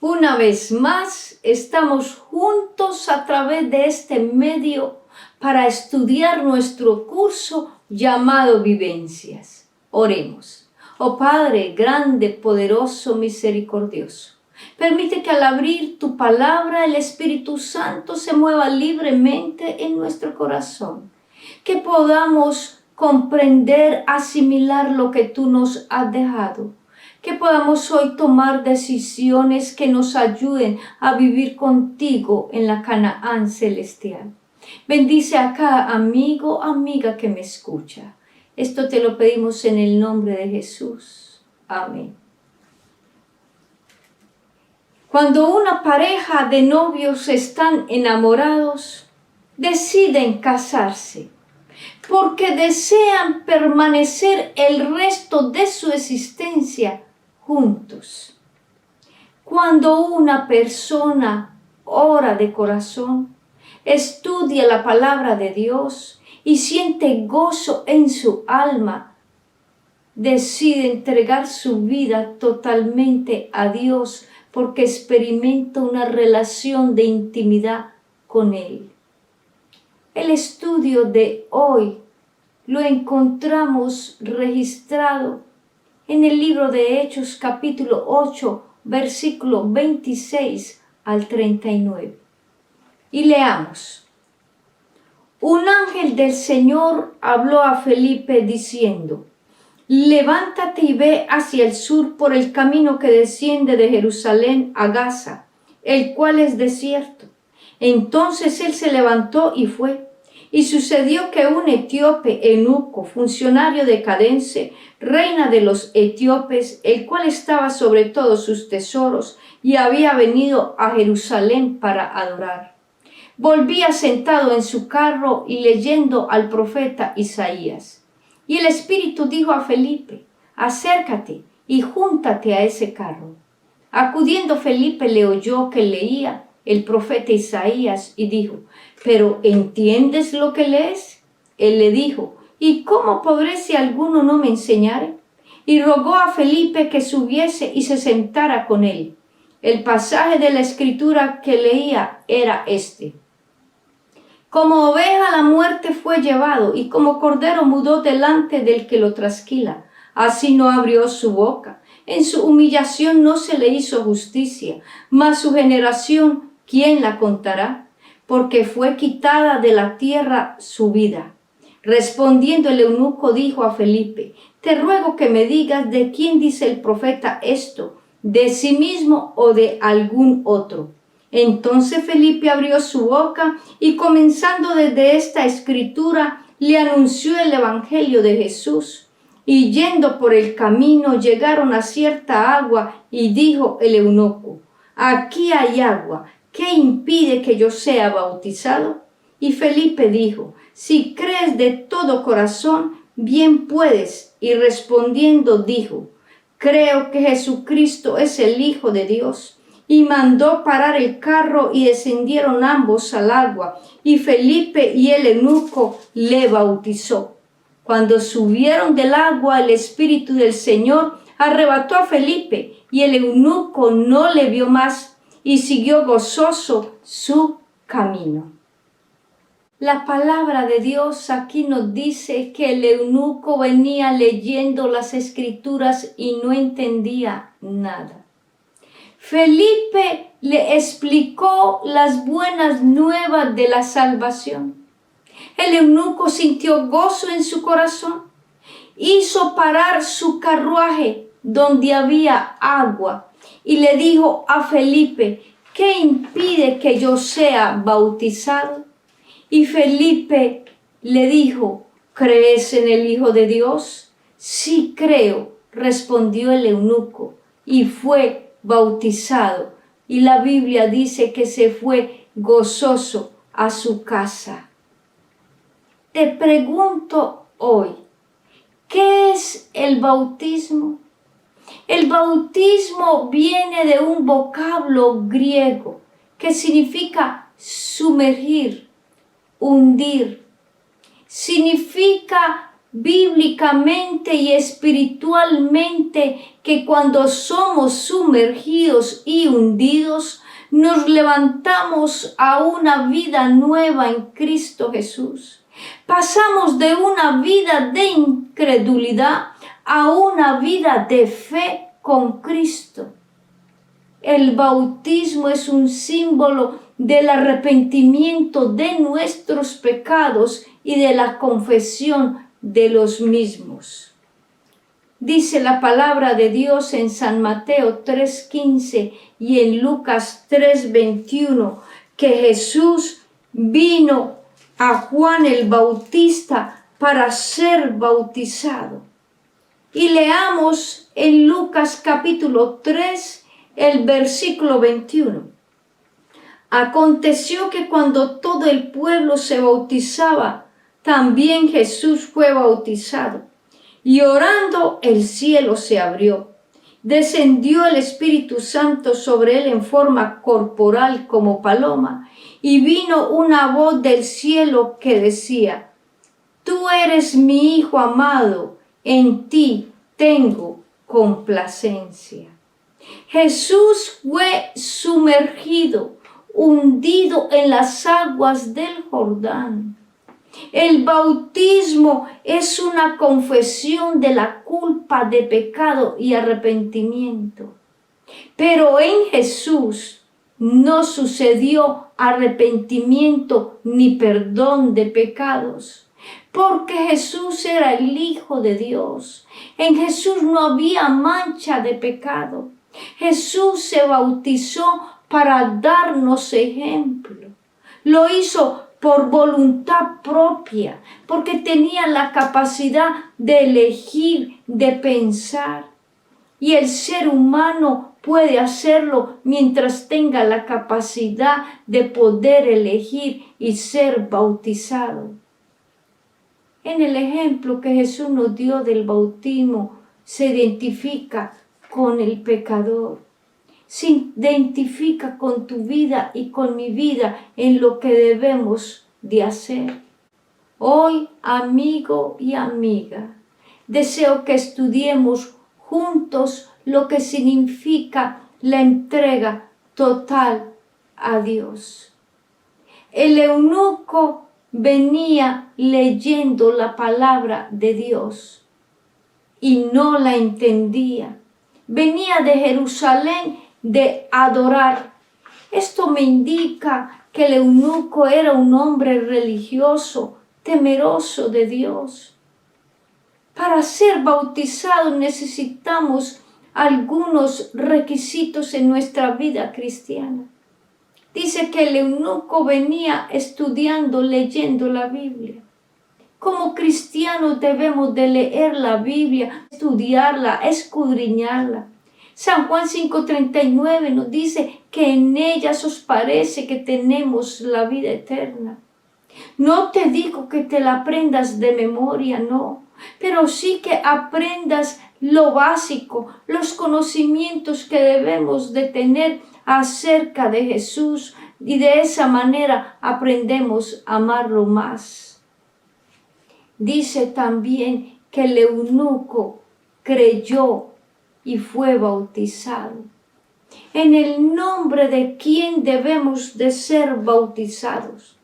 Una vez más, estamos juntos a través de este medio para estudiar nuestro curso llamado Vivencias. Oremos. Oh Padre grande, poderoso, misericordioso, permite que al abrir tu palabra el Espíritu Santo se mueva libremente en nuestro corazón, que podamos comprender, asimilar lo que tú nos has dejado, que podamos hoy tomar decisiones que nos ayuden a vivir contigo en la Canaán celestial. Bendice a cada amigo, amiga que me escucha. Esto te lo pedimos en el nombre de Jesús. Amén. Cuando una pareja de novios están enamorados, deciden casarse porque desean permanecer el resto de su existencia juntos. Cuando una persona ora de corazón, estudia la palabra de Dios y siente gozo en su alma, decide entregar su vida totalmente a Dios porque experimenta una relación de intimidad con Él. El estudio de hoy lo encontramos registrado en el libro de Hechos capítulo 8, versículo 26 al 39. Y leamos. Un ángel del Señor habló a Felipe diciendo: levántate y ve hacia el sur por el camino que desciende de Jerusalén a Gaza, el cual es desierto. Entonces él se levantó y fue. Y sucedió que un etíope eunuco, funcionario de Candace, reina de los etíopes, el cual estaba sobre todos sus tesoros y había venido a Jerusalén para adorar, volvía sentado en su carro y leyendo al profeta Isaías. Y el Espíritu dijo a Felipe: acércate y júntate a ese carro. Acudiendo Felipe le oyó que leía el profeta Isaías y dijo: ¿pero entiendes lo que lees? Él le dijo: ¿y cómo podré si alguno no me enseñare? Y rogó a Felipe que subiese y se sentara con él. El pasaje de la escritura que leía era este: como oveja a la muerte fue llevado, y como cordero mudó delante del que lo trasquila. Así no abrió su boca. En su humillación no se le hizo justicia. Mas su generación, ¿quién la contará? Porque fue quitada de la tierra su vida. Respondiendo el eunuco dijo a Felipe: te ruego que me digas de quién dice el profeta esto, de sí mismo o de algún otro. Entonces Felipe abrió su boca y comenzando desde esta escritura le anunció el evangelio de Jesús. Y yendo por el camino llegaron a cierta agua y dijo el eunuco: aquí hay agua, ¿qué impide que yo sea bautizado? Y Felipe dijo: si crees de todo corazón, bien puedes. Y respondiendo dijo: creo que Jesucristo es el Hijo de Dios. Y mandó parar el carro y descendieron ambos al agua, y Felipe y el eunuco le bautizó. Cuando subieron del agua, el Espíritu del Señor arrebató a Felipe, y el eunuco no le vio más, y siguió gozoso su camino. La palabra de Dios aquí nos dice que el eunuco venía leyendo las escrituras y no entendía nada. Felipe le explicó las buenas nuevas de la salvación. El eunuco sintió gozo en su corazón, hizo parar su carruaje donde había agua y le dijo a Felipe: ¿qué impide que yo sea bautizado? Y Felipe le dijo: ¿crees en el Hijo de Dios? Sí creo, respondió el eunuco, y fue bautizado. Y la Biblia dice que se fue gozoso a su casa. Te pregunto hoy, ¿qué es el bautismo? El bautismo viene de un vocablo griego que significa sumergir, hundir. Significa bíblicamente y espiritualmente que cuando somos sumergidos y hundidos, nos levantamos a una vida nueva en Cristo Jesús. Pasamos de una vida de incredulidad a una vida de fe con Cristo. El bautismo es un símbolo del arrepentimiento de nuestros pecados y de la confesión de los mismos. Dice la palabra de Dios en San Mateo 3:15 y en Lucas 3:21 que Jesús vino a Juan el Bautista para ser bautizado. Y leamos en Lucas capítulo 3 el versículo 21. Aconteció que cuando todo el pueblo se bautizaba, también Jesús fue bautizado. Y orando, el cielo se abrió. Descendió el Espíritu Santo sobre él en forma corporal como paloma, y vino una voz del cielo que decía: Tú eres mi Hijo amado, en ti tengo complacencia. Jesús fue sumergido, hundido en las aguas del Jordán. El bautismo es una confesión de la culpa de pecado y arrepentimiento. Pero en Jesús no sucedió arrepentimiento ni perdón de pecados, porque Jesús era el Hijo de Dios. En Jesús no había mancha de pecado. Jesús se bautizó para darnos ejemplo. Lo hizo por voluntad propia, porque tenía la capacidad de elegir, de pensar. Y el ser humano puede hacerlo mientras tenga la capacidad de poder elegir y ser bautizado. En el ejemplo que Jesús nos dio del bautismo, se identifica con el pecador. Se identifica con tu vida y con mi vida en lo que debemos de hacer. Hoy, amigo y amiga, deseo que estudiemos juntos lo que significa la entrega total a Dios. El eunuco venía leyendo la palabra de Dios y no la entendía. Venía de Jerusalén de adorar. Esto me indica que el eunuco era un hombre religioso, temeroso de Dios. Para ser bautizado necesitamos algunos requisitos en nuestra vida cristiana. Dice que el eunuco venía estudiando, leyendo la Biblia. Como cristianos debemos de leer la Biblia, estudiarla, escudriñarla. San Juan 5:39 nos dice que en ellas os parece que tenemos la vida eterna. No te digo que te la aprendas de memoria, no, pero sí que aprendas lo básico, los conocimientos que debemos de tener acerca de Jesús, y de esa manera aprendemos a amarlo más. Dice también que el eunuco creyó y fue bautizado. ¿En el nombre de quién debemos de ser bautizados?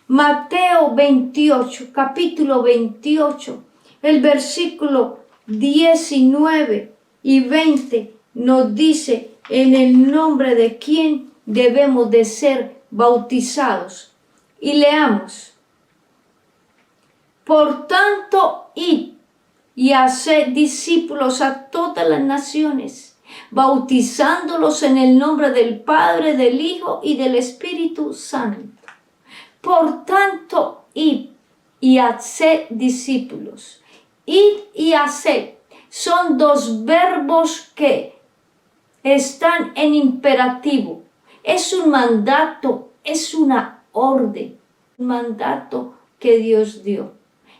Mateo 28, capítulo 28, el versículo 19 y 20 nos dice en el nombre de quién debemos de ser bautizados. Y leamos: Por tanto, id y haced discípulos a todas las naciones, bautizándolos en el nombre del Padre, del Hijo y del Espíritu Santo. Por tanto, id y haced discípulos. Id y haced son dos verbos que están en imperativo. Es un mandato, es una orden, un mandato que Dios dio,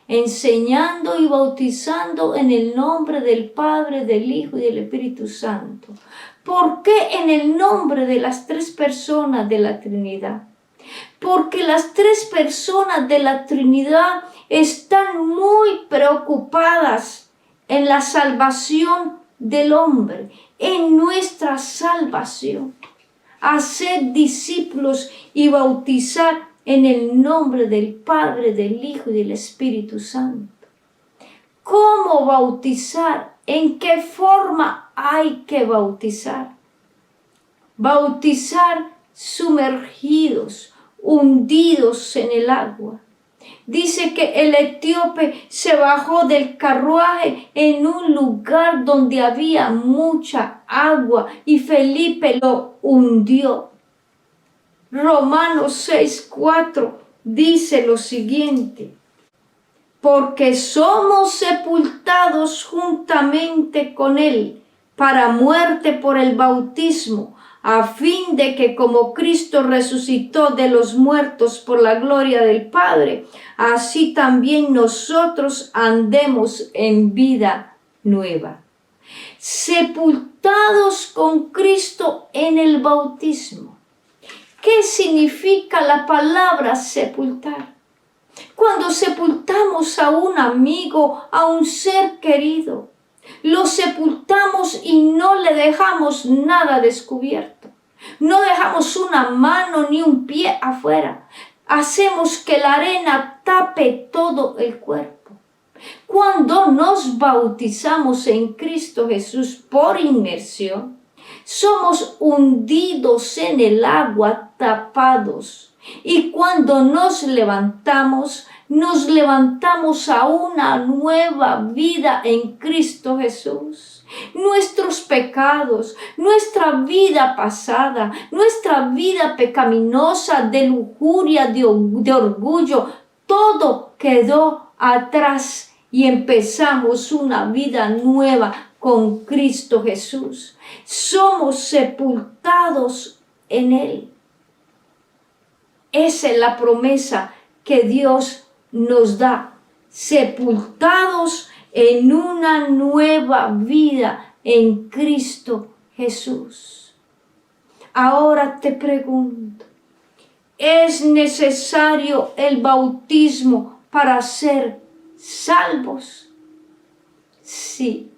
enseñando y bautizando en el nombre del Padre, del Hijo y del Espíritu Santo. ¿Por qué en el nombre de las tres personas de la Trinidad? porque las tres personas de la Trinidad están muy preocupadas en la salvación del hombre, en nuestra salvación. Hacer discípulos y bautizar en el nombre del Padre, del Hijo y del Espíritu Santo. ¿Cómo bautizar? ¿En qué forma hay que bautizar? Bautizar sumergidos, hundidos en el agua. Dice que el etíope se bajó del carruaje en un lugar donde había mucha agua y Felipe lo hundió. Romanos 6:4 dice lo siguiente: porque somos sepultados juntamente con él para muerte por el bautismo, a fin de que como Cristo resucitó de los muertos por la gloria del Padre, así también nosotros andemos en vida nueva. Sepultados con Cristo en el bautismo. ¿Qué significa la palabra sepultar? Cuando sepultamos a un amigo, a un ser querido, lo sepultamos y no le dejamos nada descubierto. No dejamos una mano ni un pie afuera. Hacemos que la arena tape todo el cuerpo. Cuando nos bautizamos en Cristo Jesús por inmersión, somos hundidos en el agua, tapados. Y cuando nos levantamos a una nueva vida en Cristo Jesús. Nuestros pecados, nuestra vida pasada, nuestra vida pecaminosa de lujuria, de orgullo, todo quedó atrás y empezamos una vida nueva con Cristo Jesús. Somos sepultados en Él. Esa es la promesa que Dios nos da, sepultados en una nueva vida en Cristo Jesús. Ahora te pregunto, ¿es necesario el bautismo para ser salvos? Sí.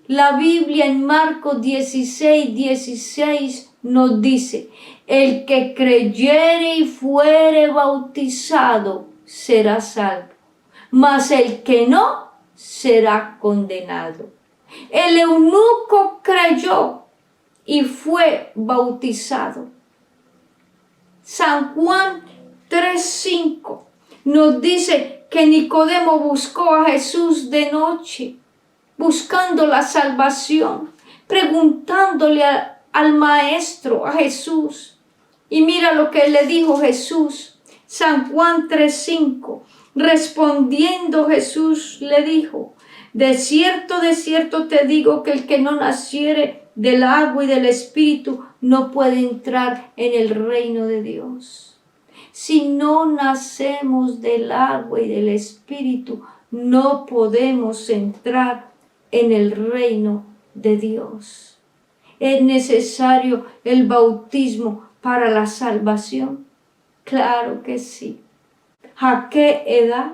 La Biblia en Marcos 16:16 nos dice: el que creyere y fuere bautizado será salvo, mas el que no será condenado. El eunuco creyó y fue bautizado. San Juan 3:5 nos dice que Nicodemo buscó a Jesús de noche, buscando la salvación, preguntándole al Maestro, a Jesús. Y mira lo que le dijo Jesús. San Juan 3:5. Respondiendo Jesús le dijo: de cierto te digo que el que no naciere del agua y del Espíritu no puede entrar en el reino de Dios. Si no nacemos del agua y del Espíritu, no podemos entrar en el reino de Dios. ¿Es necesario el bautismo para la salvación? Claro que sí. ¿A qué edad?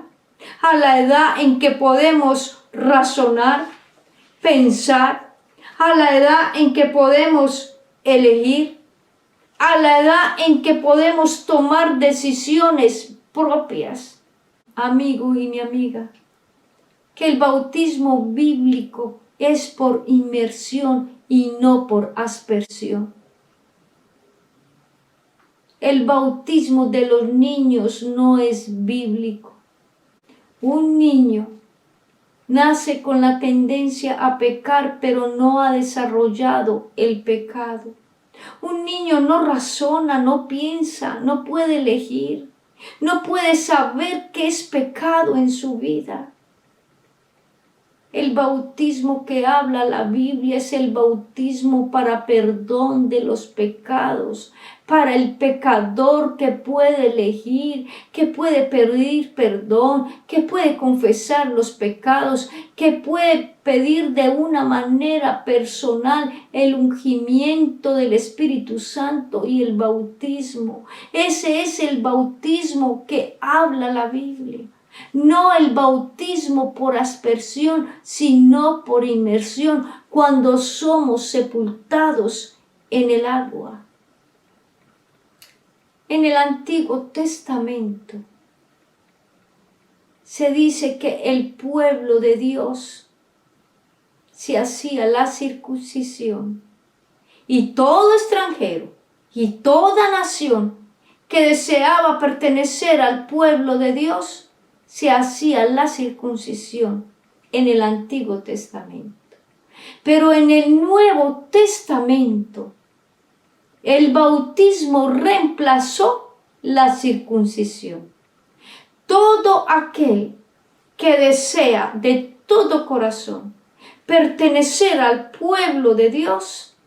A la edad en que podemos razonar, pensar, a la edad en que podemos elegir, a la edad en que podemos tomar decisiones propias. Amigo y mi amiga, que el bautismo bíblico es por inmersión y no por aspersión. El bautismo de los niños no es bíblico. Un niño nace con la tendencia a pecar, pero no ha desarrollado el pecado. Un niño no razona, no piensa, no puede elegir, no puede saber qué es pecado en su vida. El bautismo que habla la Biblia es el bautismo para perdón de los pecados, para el pecador que puede elegir, que puede pedir perdón, que puede confesar los pecados, que puede pedir de una manera personal el ungimiento del Espíritu Santo y el bautismo. Ese es el bautismo que habla la Biblia. No el bautismo por aspersión, sino por inmersión, cuando somos sepultados en el agua. En el Antiguo Testamento se dice que el pueblo de Dios se hacía la circuncisión y todo extranjero y toda nación que deseaba pertenecer al pueblo de Dios se hacía la circuncisión en el Antiguo Testamento. Pero en el Nuevo Testamento, el bautismo reemplazó la circuncisión. Todo aquel que desea de todo corazón pertenecer al pueblo de Dios,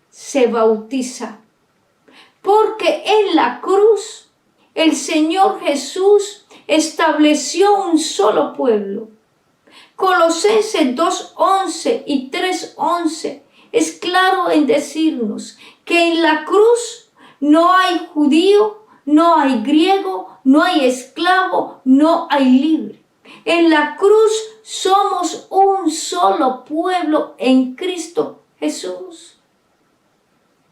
se bautiza. Porque en la cruz, el Señor Jesús estableció un solo pueblo. Colosenses 2:11 y 3:11 es claro en decirnos que en la cruz no hay judío, no hay griego, no hay esclavo, no hay libre. En la cruz somos un solo pueblo en Cristo Jesús.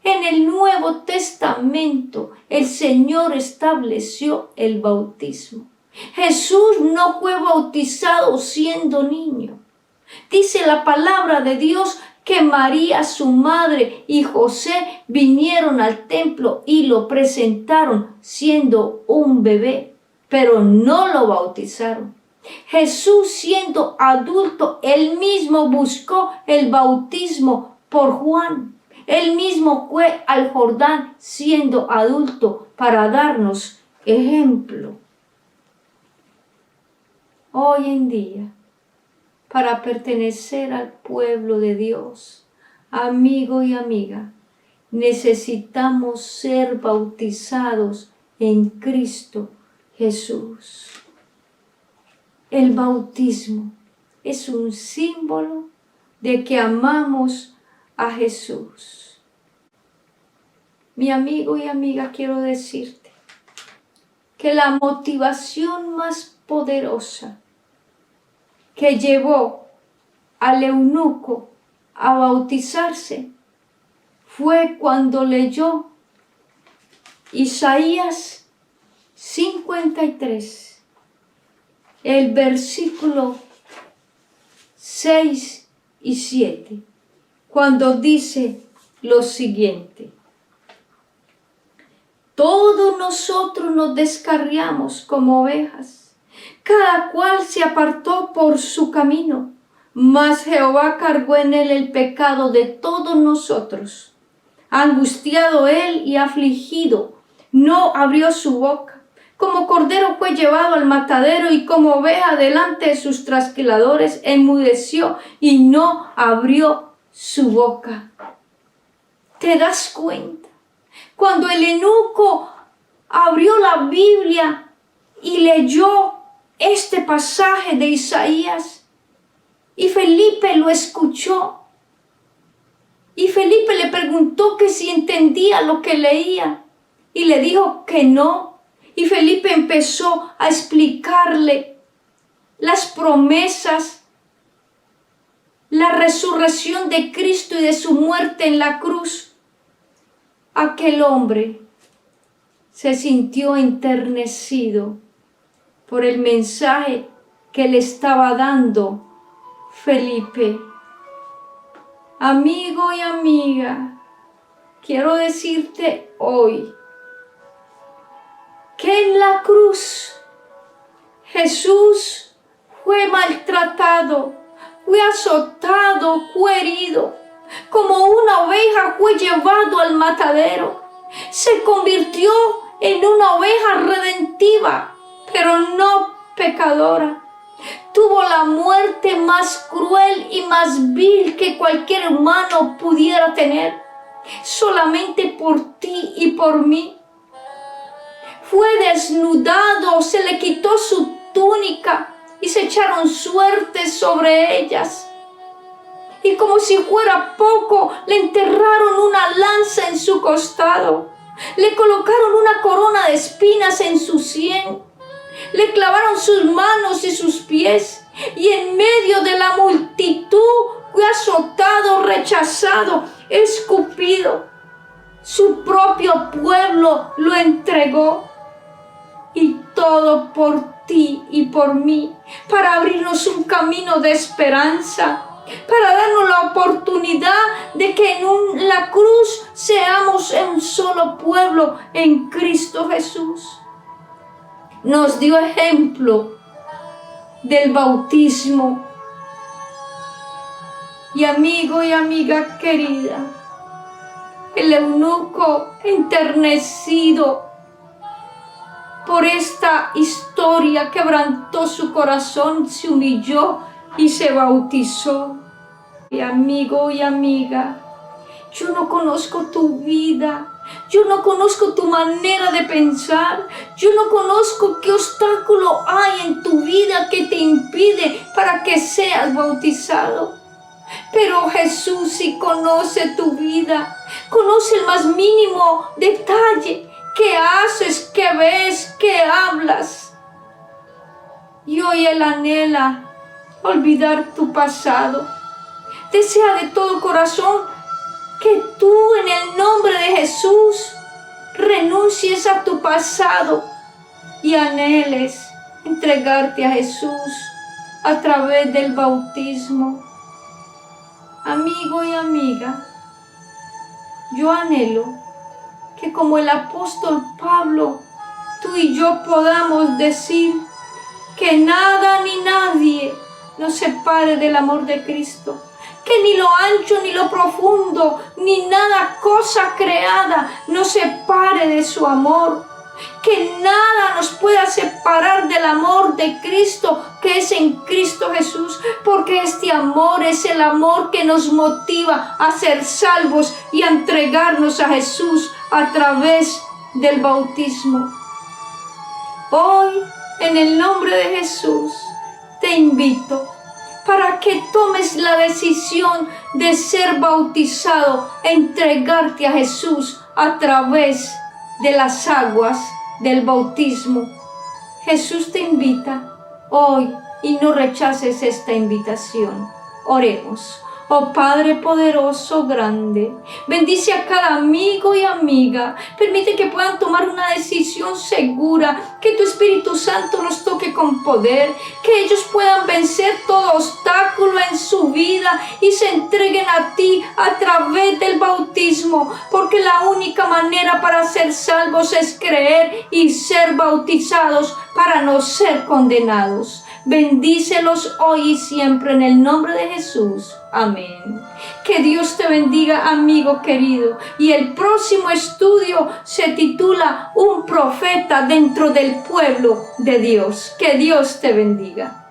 En el Nuevo Testamento el Señor estableció el bautismo. Jesús no fue bautizado siendo niño. Dice la palabra de Dios que María, su madre, y José vinieron al templo y lo presentaron siendo un bebé, pero no lo bautizaron. Jesús, siendo adulto, él mismo buscó el bautismo por Juan. Él mismo fue al Jordán siendo adulto para darnos ejemplo. Hoy en día, para pertenecer al pueblo de Dios, amigo y amiga, necesitamos ser bautizados en Cristo Jesús. El bautismo es un símbolo de que amamos a Jesús. Mi amigo y amiga, quiero decirte que la motivación más poderosa que llevó al eunuco a bautizarse fue cuando leyó Isaías 53, el versículo 6 y 7, cuando dice lo siguiente: todos nosotros nos descarriamos como ovejas, cada cual se apartó por su camino, mas Jehová cargó en él el pecado de todos nosotros. Angustiado él y afligido, no abrió su boca. Como cordero fue llevado al matadero y como oveja delante de sus trasquiladores, enmudeció y no abrió su boca. ¿Te das cuenta? Cuando el eunuco abrió la Biblia y leyó este pasaje de Isaías, y Felipe lo escuchó, y Felipe le preguntó que si entendía lo que leía, y le dijo que no, y Felipe empezó a explicarle las promesas, la resurrección de Cristo y de su muerte en la cruz. Aquel hombre se sintió enternecido por el mensaje que le estaba dando Felipe. Amigo y amiga, quiero decirte hoy que en la cruz Jesús fue maltratado, fue azotado, fue herido. Como una oveja fue llevado al matadero. Se convirtió en una oveja redentiva, pero no pecadora. Tuvo la muerte más cruel y más vil que cualquier humano pudiera tener, solamente por ti y por mí. Fue desnudado, se le quitó su túnica y se echaron suertes sobre ellas. Y como si fuera poco, le enterraron una lanza en su costado. Le colocaron una corona de espinas en su sien. Le clavaron sus manos y sus pies. Y en medio de la multitud fue azotado, rechazado, escupido. Su propio pueblo lo entregó. Y todo por ti y por mí, para abrirnos un camino de esperanza, para darnos la oportunidad de que en la cruz seamos un solo pueblo en Cristo Jesús. Nos dio ejemplo del bautismo. Y amigo y amiga querida, el eunuco enternecido por esta historia quebrantó su corazón, se humilló y se bautizó. Y amigo y amiga, yo no conozco tu vida, yo no conozco tu manera de pensar, yo no conozco qué obstáculo hay en tu vida que te impide para que seas bautizado. Pero Jesús sí conoce tu vida, conoce el más mínimo detalle. ¿Qué haces? ¿Qué ves? ¿Qué hablas? Y hoy Él anhela olvidar tu pasado. Desea de todo corazón que tú en el nombre de Jesús renuncies a tu pasado y anheles entregarte a Jesús a través del bautismo. Amigo y amiga, yo anhelo que como el apóstol Pablo, tú y yo podamos decir que nada ni nadie nos separe del amor de Cristo, que ni lo ancho ni lo profundo, ni nada cosa creada nos separe de su amor, que nada nos pueda separar del amor de Cristo que es en Cristo Jesús, porque este amor es el amor que nos motiva a ser salvos y a entregarnos a Jesús a través del bautismo. Hoy, en el nombre de Jesús, te invito para que tomes la decisión de ser bautizado, entregarte a Jesús a través de las aguas del bautismo. Jesús te invita hoy y no rechaces esta invitación. Oremos. Oh Padre poderoso, grande, bendice a cada amigo y amiga. Permite que puedan tomar una decisión segura, que tu Espíritu Santo los toque con poder, que ellos puedan vencer todo obstáculo en su vida y se entreguen a ti a través del bautismo, porque la única manera para ser salvos es creer y ser bautizados para no ser condenados. Bendícelos hoy y siempre en el nombre de Jesús. Amén. Que Dios te bendiga, amigo querido. Y el próximo estudio se titula Un profeta dentro del pueblo de Dios. Que Dios te bendiga.